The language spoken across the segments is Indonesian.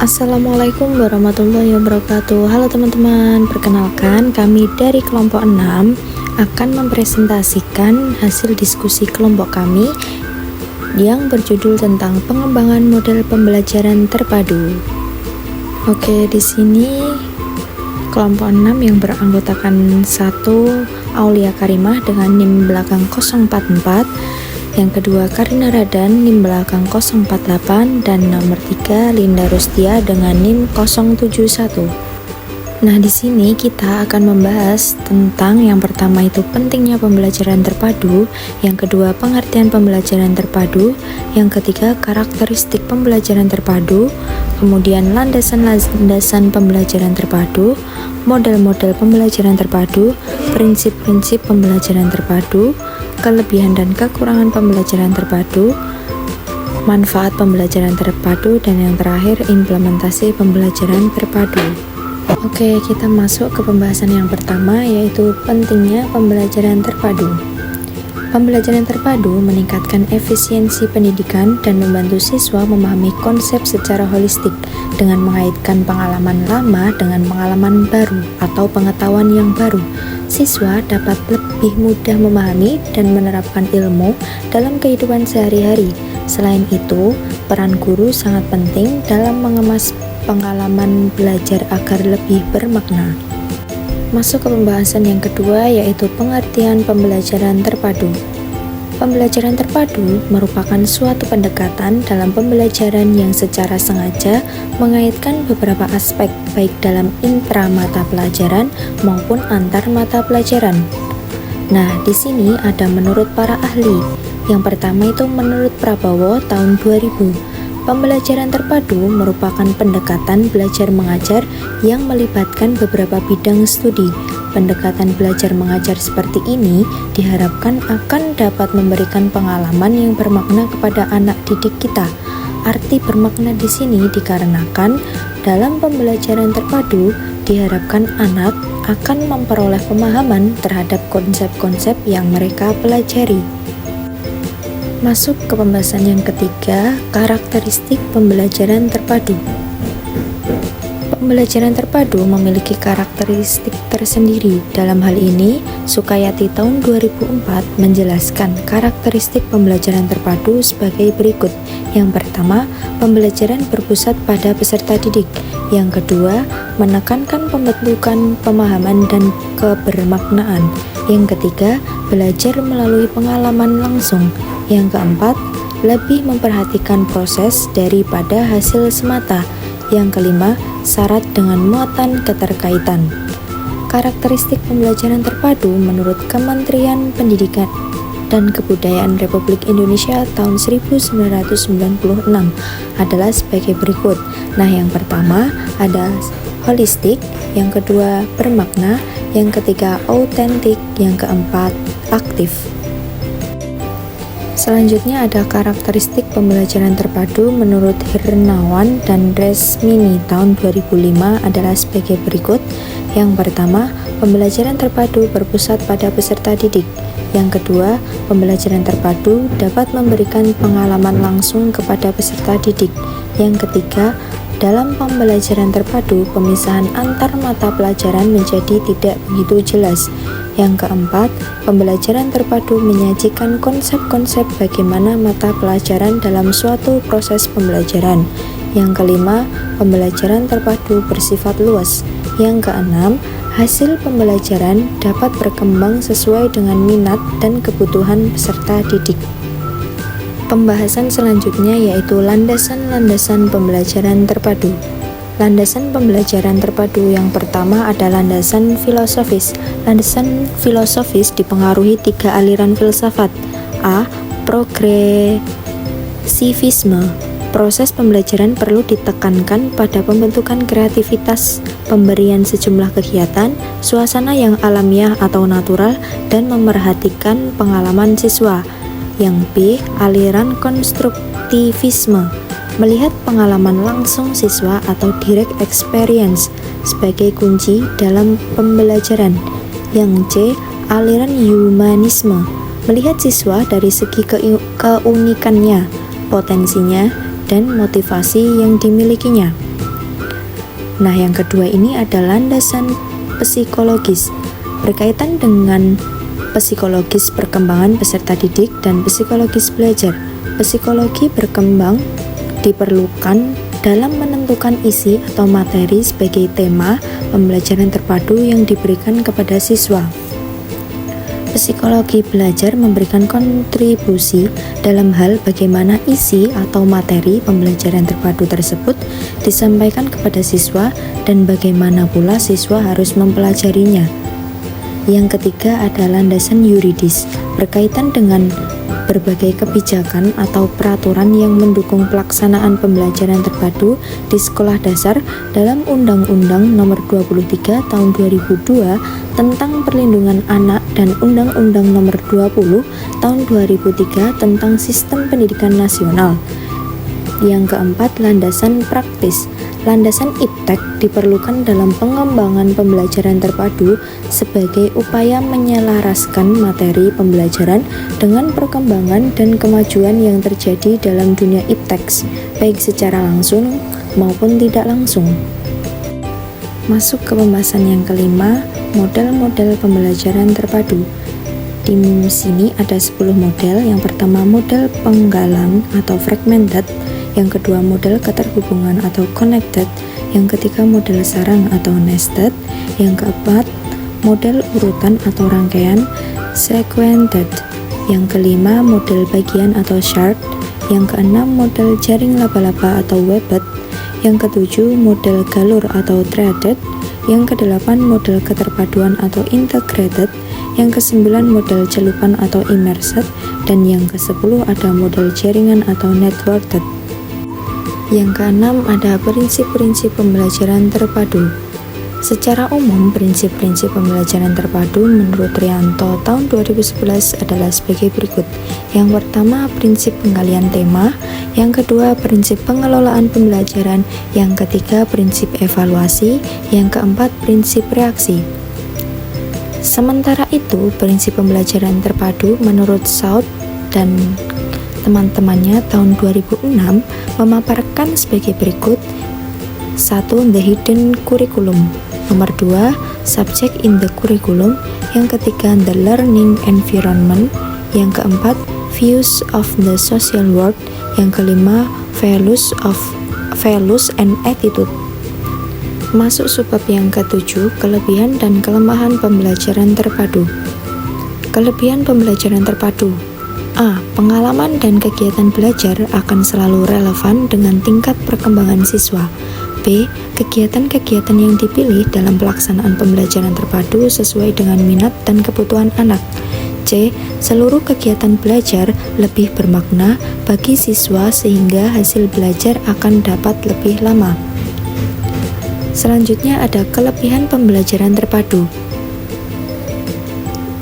Assalamualaikum warahmatullahi wabarakatuh. Halo teman-teman, perkenalkan kami dari kelompok 6 akan mempresentasikan hasil diskusi kelompok kami yang berjudul tentang pengembangan model pembelajaran terpadu. Oke, di sini kelompok 6 yang beranggotakan 1 Aulia Karimah dengan NIM belakang 044, yang kedua Karina Radan NIM belakang 048, dan nomor 3 Linda Rustia dengan NIM 071. Nah, di sini kita akan membahas tentang yang pertama itu pentingnya pembelajaran terpadu, yang kedua pengertian pembelajaran terpadu, yang ketiga karakteristik pembelajaran terpadu, kemudian landasan-landasan pembelajaran terpadu, model-model pembelajaran terpadu, prinsip-prinsip pembelajaran terpadu, kelebihan dan kekurangan pembelajaran terpadu, manfaat pembelajaran terpadu, dan yang terakhir implementasi pembelajaran terpadu. Oke, kita masuk ke pembahasan yang pertama, yaitu pentingnya pembelajaran terpadu. Pembelajaran terpadu meningkatkan efisiensi pendidikan dan membantu siswa memahami konsep secara holistik dengan mengaitkan pengalaman lama dengan pengalaman baru atau pengetahuan yang baru. Siswa dapat lebih mudah memahami dan menerapkan ilmu dalam kehidupan sehari-hari. Selain itu, peran guru sangat penting dalam mengemas pengalaman belajar agar lebih bermakna. Masuk ke pembahasan yang kedua, yaitu pengertian pembelajaran terpadu. Pembelajaran terpadu merupakan suatu pendekatan dalam pembelajaran yang secara sengaja mengaitkan beberapa aspek baik dalam intra mata pelajaran maupun antar mata pelajaran. Nah, di sini ada menurut para ahli. Yang pertama itu menurut Prabowo tahun 2000. Pembelajaran terpadu merupakan pendekatan belajar mengajar yang melibatkan beberapa bidang studi. Pendekatan belajar mengajar seperti ini diharapkan akan dapat memberikan pengalaman yang bermakna kepada anak didik kita. Arti bermakna di sini dikarenakan dalam pembelajaran terpadu diharapkan anak akan memperoleh pemahaman terhadap konsep-konsep yang mereka pelajari. Masuk ke pembahasan yang ketiga, karakteristik pembelajaran terpadu. Pembelajaran terpadu memiliki karakteristik tersendiri. Dalam hal ini, Sukayati tahun 2004 menjelaskan karakteristik pembelajaran terpadu sebagai berikut. Yang pertama, pembelajaran berpusat pada peserta didik. Yang kedua, menekankan pembentukan pemahaman dan kebermaknaan. Yang ketiga, belajar melalui pengalaman langsung. Yang keempat, lebih memperhatikan proses daripada hasil semata. Yang kelima, syarat dengan muatan keterkaitan. Karakteristik pembelajaran terpadu menurut Kementerian Pendidikan dan Kebudayaan Republik Indonesia tahun 1996 adalah sebagai berikut. Nah, yang pertama ada holistik, yang kedua bermakna, yang ketiga autentik, yang keempat aktif. Selanjutnya ada karakteristik pembelajaran terpadu menurut Hirnawan dan Resmini tahun 2005 adalah sebagai berikut. Yang pertama, pembelajaran terpadu berpusat pada peserta didik. Yang kedua, pembelajaran terpadu dapat memberikan pengalaman langsung kepada peserta didik. Yang ketiga, dalam pembelajaran terpadu, pemisahan antar mata pelajaran menjadi tidak begitu jelas. Yang keempat, pembelajaran terpadu menyajikan konsep-konsep bagaimana mata pelajaran dalam suatu proses pembelajaran. Yang kelima, pembelajaran terpadu bersifat luas. Yang keenam, hasil pembelajaran dapat berkembang sesuai dengan minat dan kebutuhan peserta didik. Pembahasan selanjutnya yaitu landasan-landasan pembelajaran terpadu. Landasan pembelajaran terpadu yang pertama ada landasan filosofis. Landasan filosofis dipengaruhi 3 aliran filsafat. A. Progresivisme. Proses pembelajaran perlu ditekankan pada pembentukan kreativitas, pemberian sejumlah kegiatan, suasana yang alamiah atau natural, dan memerhatikan pengalaman siswa. Yang B. Aliran konstruktivisme. Melihat pengalaman langsung siswa atau direct experience sebagai kunci dalam pembelajaran. Yang C. Aliran humanisme. Melihat siswa dari segi keunikannya, potensinya, dan motivasi yang dimilikinya. Nah, yang kedua ini ada landasan psikologis, berkaitan dengan psikologis perkembangan peserta didik dan psikologis belajar. Psikologi berkembang diperlukan dalam menentukan isi atau materi sebagai tema pembelajaran terpadu yang diberikan kepada siswa. Psikologi belajar memberikan kontribusi dalam hal bagaimana isi atau materi pembelajaran terpadu tersebut disampaikan kepada siswa dan bagaimana pula siswa harus mempelajarinya. Yang ketiga ada landasan yuridis, berkaitan dengan berbagai kebijakan atau peraturan yang mendukung pelaksanaan pembelajaran terpadu di sekolah dasar dalam Undang-Undang Nomor 23 Tahun 2002 tentang Perlindungan Anak dan Undang-Undang Nomor 20 Tahun 2003 tentang Sistem Pendidikan Nasional. Yang keempat, landasan praktis. Landasan iptek diperlukan dalam pengembangan pembelajaran terpadu sebagai upaya menyelaraskan materi pembelajaran dengan perkembangan dan kemajuan yang terjadi dalam dunia iptek, baik secara langsung maupun tidak langsung. Masuk ke pembahasan yang kelima, model-model pembelajaran terpadu. Di sini ada 10 model. Yang pertama model penggalang atau fragmented, yang kedua model keterhubungan atau connected, yang ketiga model sarang atau nested, yang keempat model urutan atau rangkaian sequented, yang kelima model bagian atau shard, yang keenam model jaring laba-laba atau webbed, yang ketujuh model galur atau threaded, yang kedelapan model keterpaduan atau integrated, yang kesembilan model celupan atau immersed, dan yang ke-10 ada model jaringan atau networked. Yang keenam ada prinsip-prinsip pembelajaran terpadu. Secara umum, prinsip-prinsip pembelajaran terpadu menurut Rianto tahun 2011 adalah sebagai berikut. Yang pertama, prinsip penggalian tema. Yang kedua, prinsip pengelolaan pembelajaran. Yang ketiga, prinsip evaluasi. Yang keempat, prinsip reaksi. Sementara itu, prinsip pembelajaran terpadu menurut South dan teman-temannya tahun 2006 memaparkan sebagai berikut. 1. The hidden curriculum. Nomor 2. Subject in the curriculum. Yang ketiga, the learning environment. Yang keempat, views of the social world. Yang kelima, values and attitude. Masuk subbab yang ke-7, kelebihan dan kelemahan pembelajaran terpadu. Kelebihan pembelajaran terpadu. A. Pengalaman dan kegiatan belajar akan selalu relevan dengan tingkat perkembangan siswa. B. Kegiatan-kegiatan yang dipilih dalam pelaksanaan pembelajaran terpadu sesuai dengan minat dan kebutuhan anak. C. Seluruh kegiatan belajar lebih bermakna bagi siswa sehingga hasil belajar akan dapat lebih lama. Selanjutnya ada kelebihan pembelajaran terpadu.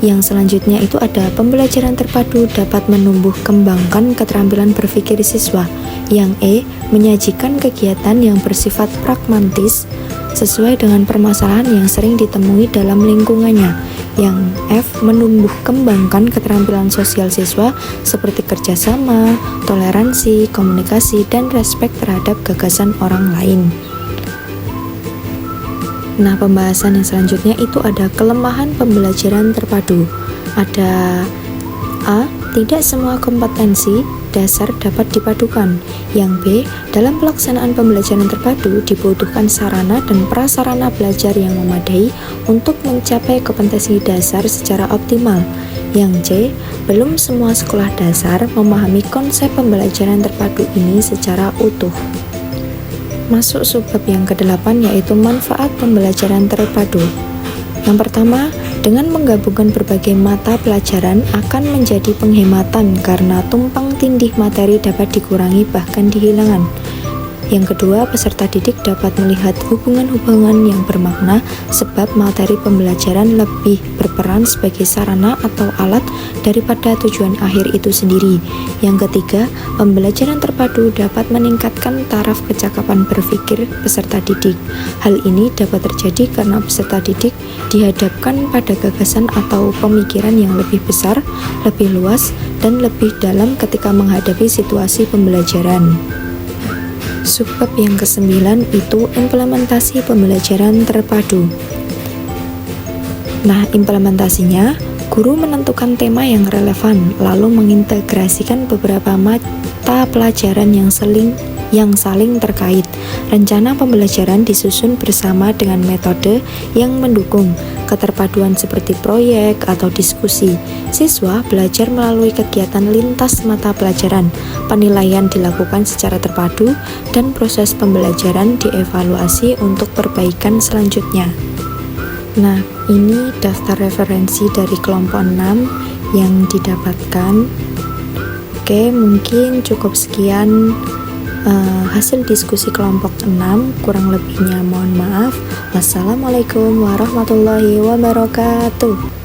Yang selanjutnya itu ada pembelajaran terpadu dapat menumbuh kembangkan keterampilan berpikir siswa. Yang E, menyajikan kegiatan yang bersifat pragmatis sesuai dengan permasalahan yang sering ditemui dalam lingkungannya. Yang F, menumbuh kembangkan keterampilan sosial siswa seperti kerjasama, toleransi, komunikasi, dan respek terhadap gagasan orang lain. Nah, pembahasan yang selanjutnya itu ada kelemahan pembelajaran terpadu. Ada A. Tidak semua kompetensi dasar dapat dipadukan. Yang B. Dalam pelaksanaan pembelajaran terpadu dibutuhkan sarana dan prasarana belajar yang memadai untuk mencapai kompetensi dasar secara optimal. Yang C. Belum semua sekolah dasar memahami konsep pembelajaran terpadu ini secara utuh. Masuk subbab yang ke-8 yaitu manfaat pembelajaran terpadu. Yang pertama, dengan menggabungkan berbagai mata pelajaran akan menjadi penghematan karena tumpang tindih materi dapat dikurangi bahkan dihilangkan. Yang kedua, peserta didik dapat melihat hubungan-hubungan yang bermakna sebab materi pembelajaran lebih berperan sebagai sarana atau alat daripada tujuan akhir itu sendiri. Yang ketiga, pembelajaran terpadu dapat meningkatkan taraf kecakapan berpikir peserta didik. Hal ini dapat terjadi karena peserta didik dihadapkan pada gagasan atau pemikiran yang lebih besar, lebih luas, dan lebih dalam ketika menghadapi situasi pembelajaran. Subbab yang ke-9 itu implementasi pembelajaran terpadu. Nah, implementasinya, guru menentukan tema yang relevan, lalu mengintegrasikan beberapa mata pelajaran yang saling terkait. Rencana pembelajaran disusun bersama dengan metode yang mendukung keterpaduan seperti proyek atau diskusi. Siswa belajar melalui kegiatan lintas mata pelajaran. Penilaian dilakukan secara terpadu dan proses pembelajaran dievaluasi untuk perbaikan selanjutnya. Nah, ini daftar referensi dari kelompok 6 yang didapatkan. Oke, mungkin cukup sekian hasil diskusi kelompok 6, kurang lebihnya mohon maaf. Wassalamualaikum warahmatullahi wabarakatuh.